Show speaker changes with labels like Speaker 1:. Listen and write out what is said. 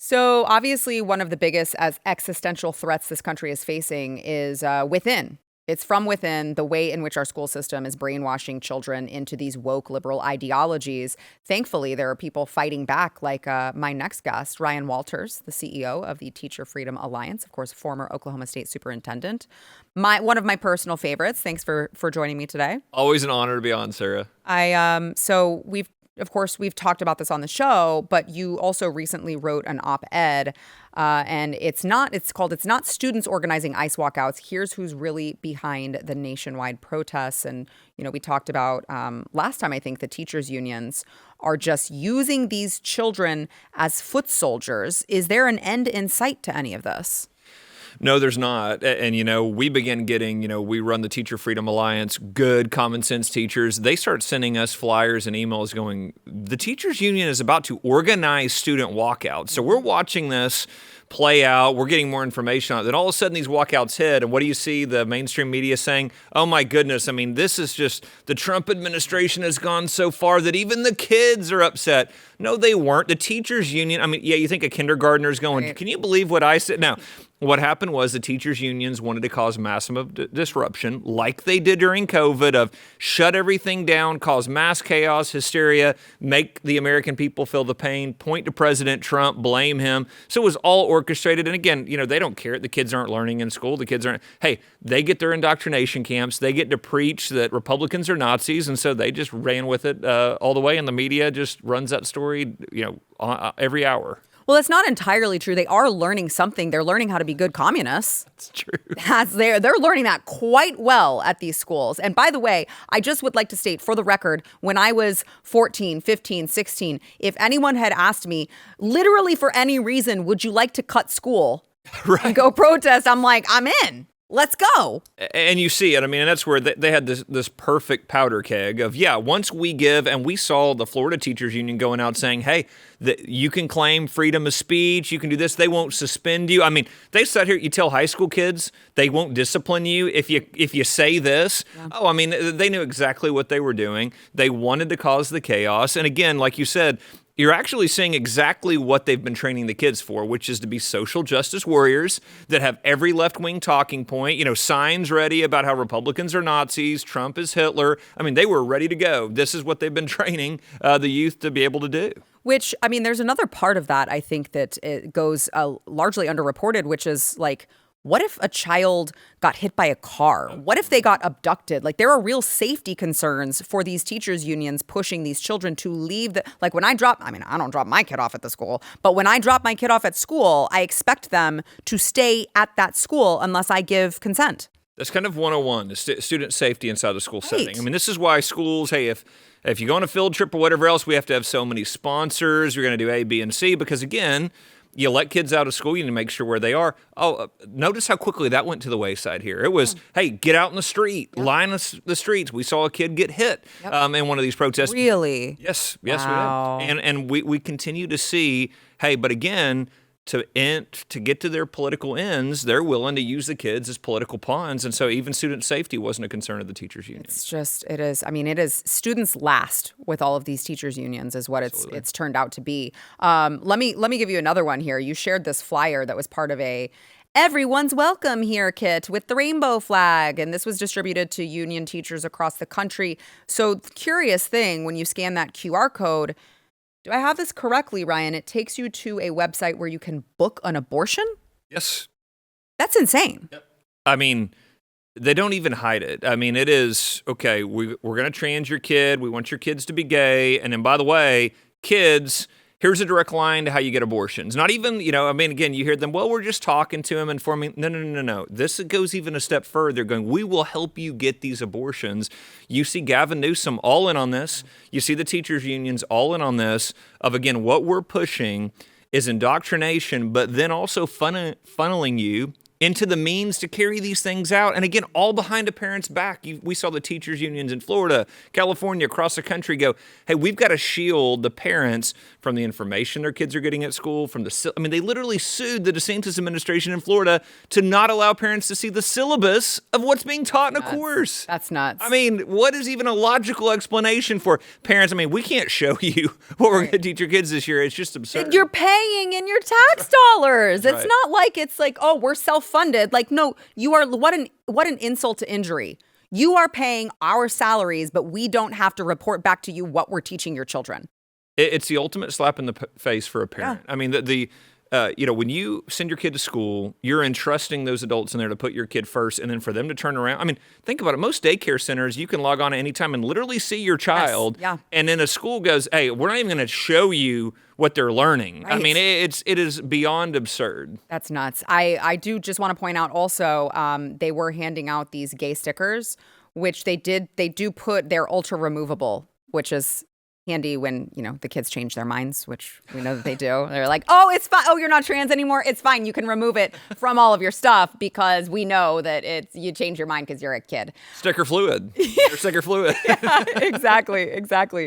Speaker 1: So obviously, one of the biggest as existential threats this country is facing is within. It's from within, the way in which our school system is brainwashing children into these woke liberal ideologies. Thankfully, there are people fighting back, like my next guest, Ryan Walters, the CEO of the Teacher Freedom Alliance, of course, former Oklahoma State superintendent. One of my personal favorites. Thanks for joining me today.
Speaker 2: Always an honor to be on, Sarah.
Speaker 1: So we've talked about this on the show, but you also recently wrote an op-ed, and it's called "It's Not Students Organizing ICE Walkouts. Here's Who's Really Behind the Nationwide Protests." And, we talked about last time, I think, the teachers' unions are just using these children as foot soldiers. Is there an end in sight to any of this?
Speaker 2: No, there's not. And, we begin getting, we run the Teacher Freedom Alliance, good common sense teachers. They start sending us flyers and emails going, the teachers union is about to organize student walkouts. So we're watching this play out. We're getting more information on it. Then all of a sudden these walkouts hit. And what do you see the mainstream media saying? Oh, my goodness. I mean, this is just the Trump administration has gone so far that even the kids are upset. No, they weren't. The teachers union. I mean, yeah, you think a kindergartner's going, right. Can you believe what I said? Now, what happened was the teachers unions wanted to cause massive disruption like they did during COVID of shut everything down, cause mass chaos, hysteria, make the American people feel the pain, point to President Trump, blame him. So it was all orchestrated. And again, they don't care. The kids aren't learning in school. The kids aren't. Hey, they get their indoctrination camps. They get to preach that Republicans are Nazis. And so they just ran with it all the way. And the media just runs that story, every hour.
Speaker 1: Well, that's not entirely true. They are learning something. They're learning how to be good communists.
Speaker 2: That's true.
Speaker 1: They're learning that quite well at these schools. And by the way, I just would like to state for the record, when I was 14, 15, 16, if anyone had asked me, literally for any reason, would you like to cut school and go protest? I'm like, I'm in. Let's go.
Speaker 2: And you see it. I mean, and that's where they had this perfect powder keg of, once we give, and we saw the Florida Teachers Union going out saying, hey, you can claim freedom of speech, you can do this, they won't suspend you. I mean, they sat here, you tell high school kids, they won't discipline you if you say this. Yeah. Oh, I mean, they knew exactly what they were doing. They wanted to cause the chaos. And again, like you said, you're actually seeing exactly what they've been training the kids for, which is to be social justice warriors that have every left-wing talking point, signs ready about how Republicans are Nazis, Trump is Hitler. I mean, they were ready to go. This is what they've been training the youth to be able to do.
Speaker 1: Which, I mean, there's another part of that, I think, that it goes largely underreported, which is like, what if a child got hit by a car? What if they got abducted? Like, there are real safety concerns for these teachers unions pushing these children to leave I don't drop my kid off at the school, but when I drop my kid off at school, I expect them to stay at that school unless I give consent.
Speaker 2: That's kind of 101, the student safety inside the school setting. I mean, this is why schools, hey, if you go on a field trip or whatever else, we have to have so many sponsors. You're going to do A, B, and C because, again, you let kids out of school, you need to make sure where they are. Oh, notice how quickly that went to the wayside here. It was, hey, get out in the street, line the streets. We saw a kid get hit in one of these protests.
Speaker 1: Really?
Speaker 2: Yes,
Speaker 1: wow.
Speaker 2: We did. And we continue to see, hey, but again, to get to their political ends, they're willing to use the kids as political pawns. And so even student safety wasn't a concern of the teachers union.
Speaker 1: It is students last with all of these teachers unions is what it's turned out to be. Let me give you another one here. You shared this flyer that was part of a Everyone's Welcome Here kit with the rainbow flag. And this was distributed to union teachers across the country. So curious thing, when you scan that QR code, do I have this correctly, Ryan? It takes you to a website where you can book an abortion?
Speaker 2: Yes.
Speaker 1: That's insane.
Speaker 2: Yep. I mean, they don't even hide it. I mean, it is, okay, we're going to trans your kid. We want your kids to be gay. And then, by the way, kids, here's a direct line to how you get abortions. Not even, again, you hear them, well, we're just talking to him, informing. No. This goes even a step further, going, we will help you get these abortions. You see Gavin Newsom all in on this. You see the teachers unions all in on this of, again, what we're pushing is indoctrination, but then also funneling you into the means to carry these things out. And again, all behind a parent's back. We saw the teachers unions in Florida, California, across the country go, hey, we've got to shield the parents from the information their kids are getting at school, they literally sued the DeSantis administration in Florida to not allow parents to see the syllabus of what's being taught in a course.
Speaker 1: That's nuts.
Speaker 2: What is even a logical explanation for parents? We can't show you what we're going to teach your kids this year. It's just absurd.
Speaker 1: You're paying in your tax dollars. It's not like it's like, oh, we're self-funded. Like, no, you are, what an insult to injury. You are paying our salaries, but we don't have to report back to you what we're teaching your children.
Speaker 2: It's the ultimate slap in the face for a parent.
Speaker 1: Yeah.
Speaker 2: When you send your kid to school, you're entrusting those adults in there to put your kid first, and then for them to turn around. Think about it. Most daycare centers, you can log on at any time and literally see your child.
Speaker 1: Yes. Yeah.
Speaker 2: And then a school goes, hey, we're not even going to show you what they're learning.
Speaker 1: Right.
Speaker 2: It is beyond absurd.
Speaker 1: That's nuts. I do just want to point out also, they were handing out these gay stickers, which they do put, they're ultra removable, which is handy when, the kids change their minds, which we know that they do. They're like, oh, it's fine. Oh, you're not trans anymore. It's fine. You can remove it from all of your stuff because we know that you change your mind because you're a kid.
Speaker 2: Sticker fluid. Sticker fluid.
Speaker 1: Yeah, exactly.